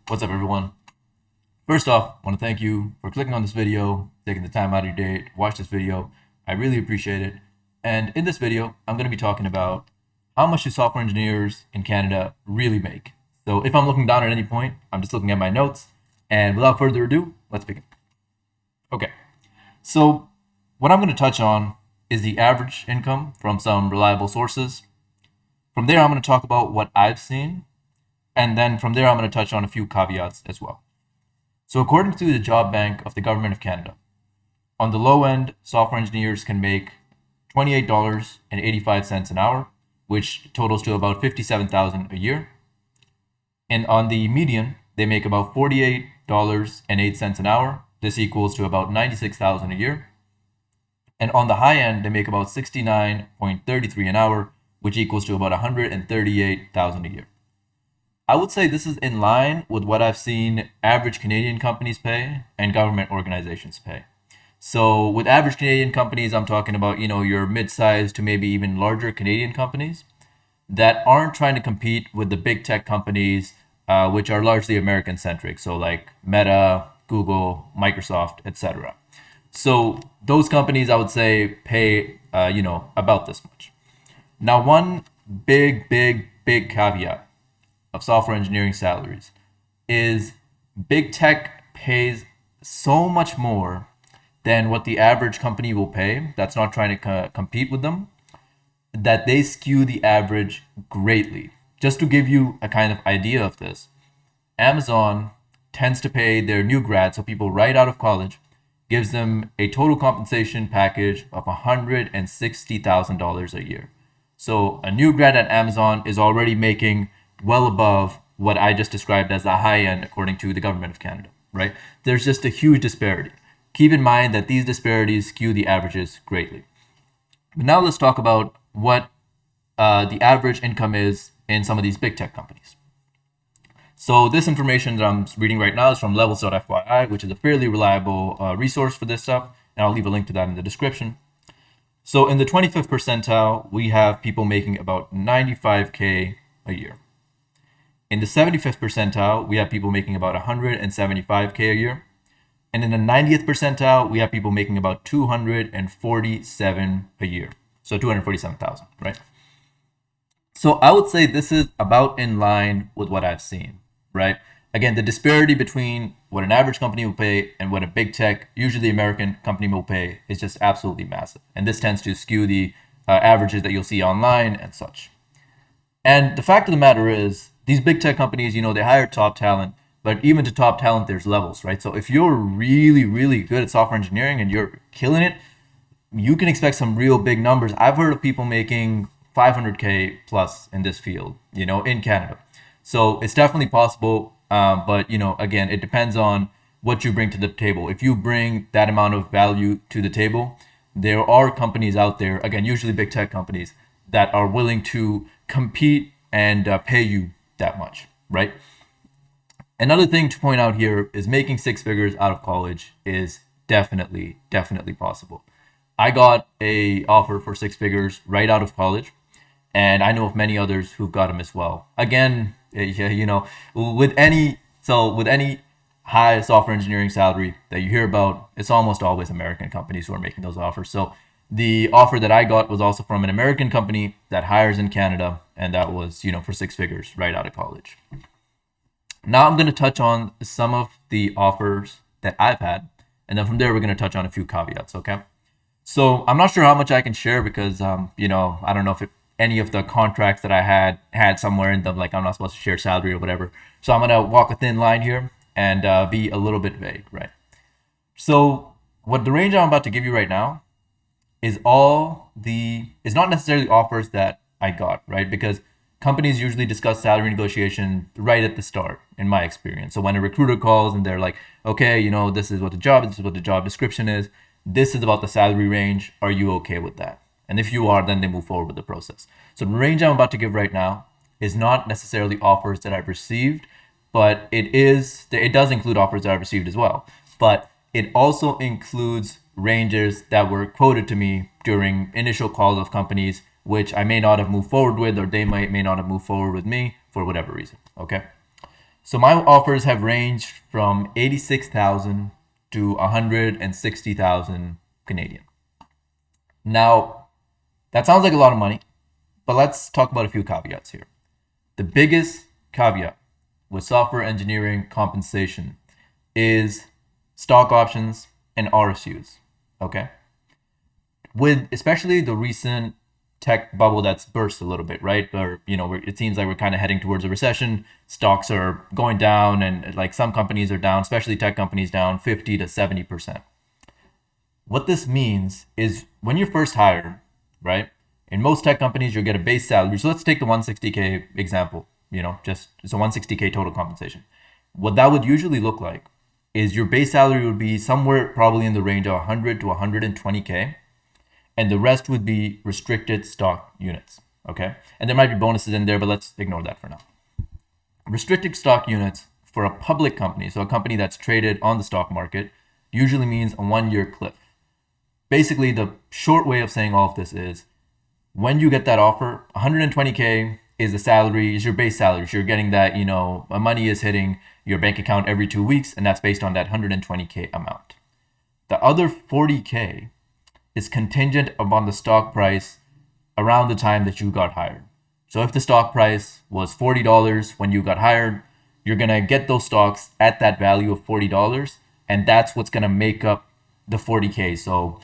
What's up, everyone? First off, I want to thank you for clicking on this video, taking the time out of your day to watch this video. I really appreciate it. And in this video, I'm going to be talking about how much do software engineers in Canada really make. So if I'm looking down at any point, I'm just looking at my notes. And without further ado, let's begin. Okay, so what I'm going to touch on is the average income from some reliable sources. From there, I'm going to talk about what I've seen. And then from there, I'm going to touch on a few caveats as well. So according to the Job Bank of the Government of Canada, on the low end, software engineers can make $28.85 an hour, which totals to about $57,000 a year. And on the median, they make about $48.08 an hour. This equals to about $96,000 a year. And on the high end, they make about $69.33 an hour, which equals to about $138,000 a year. I would say this is in line with what I've seen average Canadian companies pay and government organizations pay. So with average Canadian companies, I'm talking about, your mid-sized to maybe even larger Canadian companies that aren't trying to compete with the big tech companies, which are largely American centric. So like Meta, Google, Microsoft, etc. So those companies, I would say, pay, about this much. Now, one big caveat of software engineering salaries is big tech pays so much more than what the average company will pay that's not trying to compete with them, that they skew the average greatly. Just to give you a kind of idea of this, Amazon tends to pay their new grads, so people right out of college, gives them a total compensation package of $160,000 a year. So a new grad at Amazon is already making well above what I just described as the high end according to the Government of Canada, right? There's just a huge disparity. Keep in mind that these disparities skew the averages greatly. But now let's talk about what the average income is in some of these big tech companies. So this information that I'm reading right now is from levels.fyi, which is a fairly reliable resource for this stuff, and I'll leave a link to that in the description. So in the 25th percentile, we have people making about $95K a year. In the 75th percentile, we have people making about $175K a year. And in the 90th percentile, we have people making about $247 a year. So 247,000, right? So I would say this is about in line with what I've seen, right? Again, the disparity between what an average company will pay and what a big tech, usually American company will pay is just absolutely massive. And this tends to skew the averages that you'll see online and such. And the fact of the matter is, these big tech companies, they hire top talent, but even to top talent, there's levels, right? So if you're really good at software engineering and you're killing it, you can expect some real big numbers. I've heard of people making 500K plus in this field, in Canada. So it's definitely possible. But, again, it depends on what you bring to the table. If you bring that amount of value to the table, there are companies out there, again, usually big tech companies, that are willing to compete and pay you that much, right? Another thing to point out here is making six figures out of college is definitely possible. I got a offer for six figures right out of college, and I know of many others who've got them as well. Again, with any high software engineering salary that you hear about, it's almost always American companies who are making those offers. So the offer that I got was also from an American company that hires in Canada, and that was, for six figures right out of college. Now I'm going to touch on some of the offers that I've had, and then from there we're going to touch on a few caveats, okay? So I'm not sure how much I can share because, I don't know if any of the contracts that I had somewhere in them, like I'm not supposed to share salary or whatever. So I'm going to walk a thin line here and be a little bit vague, right? So what the range I'm about to give you right now is not necessarily offers that I got, right? Because companies usually discuss salary negotiation right at the start, in my experience. So when a recruiter calls and they're like, okay, this is what the job description is. This is about the salary range. Are you okay with that? And if you are, then they move forward with the process. So the range I'm about to give right now is not necessarily offers that I've received, but it does include offers that I've received as well. But it also includes ranges that were quoted to me during initial calls of companies which I may not have moved forward with, or they may not have moved forward with me for whatever reason, okay? So my offers have ranged from 86,000 to 160,000 Canadian. Now, that sounds like a lot of money, but let's talk about a few caveats here. The biggest caveat with software engineering compensation is stock options and RSUs, okay? With especially the recent tech bubble that's burst a little bit, right? Or, it seems like we're kind of heading towards a recession. Stocks are going down, and like some companies are down, especially tech companies down 50 to 70%. What this means is when you're first hired, right? In most tech companies, you'll get a base salary. So let's take the 160K example, just it's a 160K total compensation. What that would usually look like is your base salary would be somewhere probably in the range of 100 to 120K. And the rest would be restricted stock units, okay? And there might be bonuses in there, but let's ignore that for now. Restricted stock units for a public company, so a company that's traded on the stock market, usually means a 1-year cliff. Basically, the short way of saying all of this is when you get that offer, 120K is the salary, is your base salary. So you're getting that, money is hitting your bank account every 2 weeks, and that's based on that 120K amount. The other 40K is contingent upon the stock price around the time that you got hired. So if the stock price was $40 when you got hired, you're going to get those stocks at that value of $40, and that's what's going to make up the 40K. So,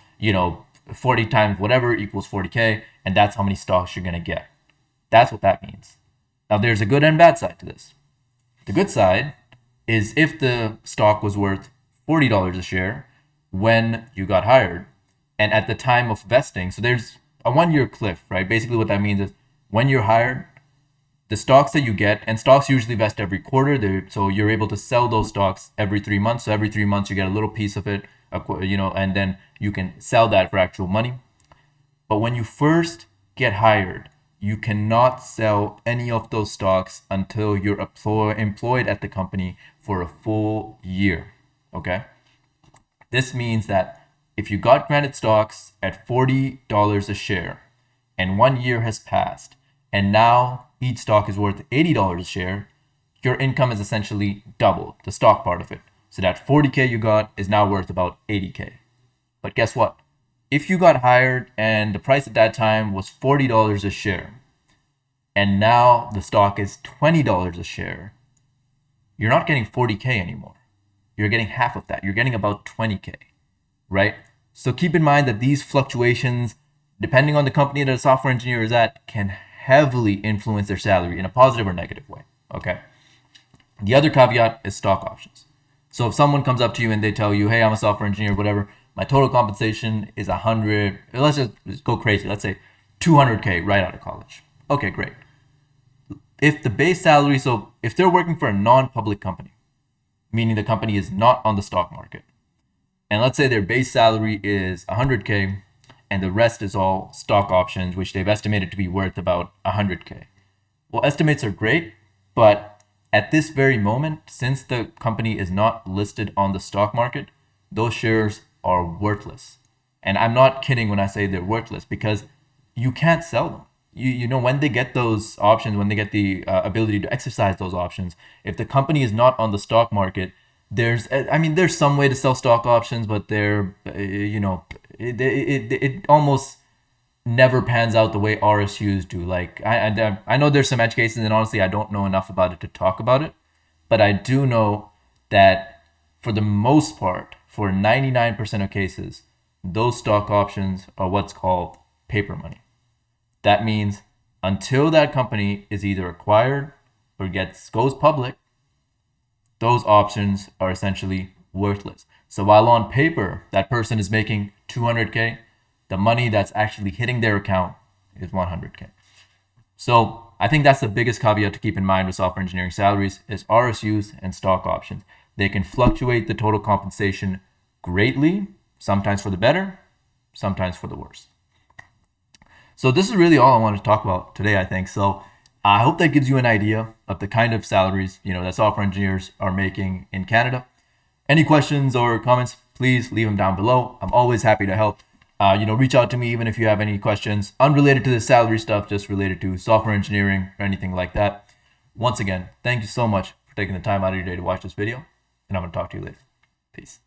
40 times whatever equals 40K, and that's how many stocks you're going to get. That's what that means. Now, there's a good and bad side to this. The good side is if the stock was worth $40 a share when you got hired, and at the time of vesting, so there's a 1-year cliff, right? Basically what that means is when you're hired, the stocks that you get, and stocks usually vest every quarter, so you're able to sell those stocks every 3 months. So every 3 months you get a little piece of it, and then you can sell that for actual money. But when you first get hired, you cannot sell any of those stocks until you're employed at the company for a full year, okay? This means that if you got granted stocks at $40 a share and 1 year has passed and now each stock is worth $80 a share, your income is essentially double the stock part of it. So that 40K you got is now worth about 80K. But guess what? If you got hired and the price at that time was $40 a share and now the stock is $20 a share, you're not getting 40K anymore. You're getting half of that. You're getting about 20K. Right? So keep in mind that these fluctuations, depending on the company that a software engineer is at, can heavily influence their salary in a positive or negative way. Okay. The other caveat is stock options. So if someone comes up to you and they tell you, hey, I'm a software engineer, whatever, my total compensation is 100, let's just go crazy. Let's say 200K right out of college. Okay, great. If the base salary, so if they're working for a non-public company, meaning the company is not on the stock market, and let's say their base salary is 100K and the rest is all stock options, which they've estimated to be worth about 100K. Well, estimates are great, but at this very moment, since the company is not listed on the stock market, those shares are worthless. And I'm not kidding when I say they're worthless because you can't sell them. When they get those options, when they get the ability to exercise those options, if the company is not on the stock market, there's some way to sell stock options, but it almost never pans out the way RSUs do. Like I know there's some edge cases, and honestly, I don't know enough about it to talk about it, but I do know that for the most part, for 99% of cases, those stock options are what's called paper money. That means until that company is either acquired or goes public, those options are essentially worthless. So while on paper, that person is making 200K, the money that's actually hitting their account is 100K. So I think that's the biggest caveat to keep in mind with software engineering salaries is RSUs and stock options. They can fluctuate the total compensation greatly, sometimes for the better, sometimes for the worse. So this is really all I wanted to talk about today, I think. So I hope that gives you an idea of the kind of salaries, that software engineers are making in Canada. Any questions or comments, please leave them down below. I'm always happy to help. Reach out to me even if you have any questions unrelated to the salary stuff, just related to software engineering or anything like that. Once again, thank you so much for taking the time out of your day to watch this video, and I'm going to talk to you later. Peace.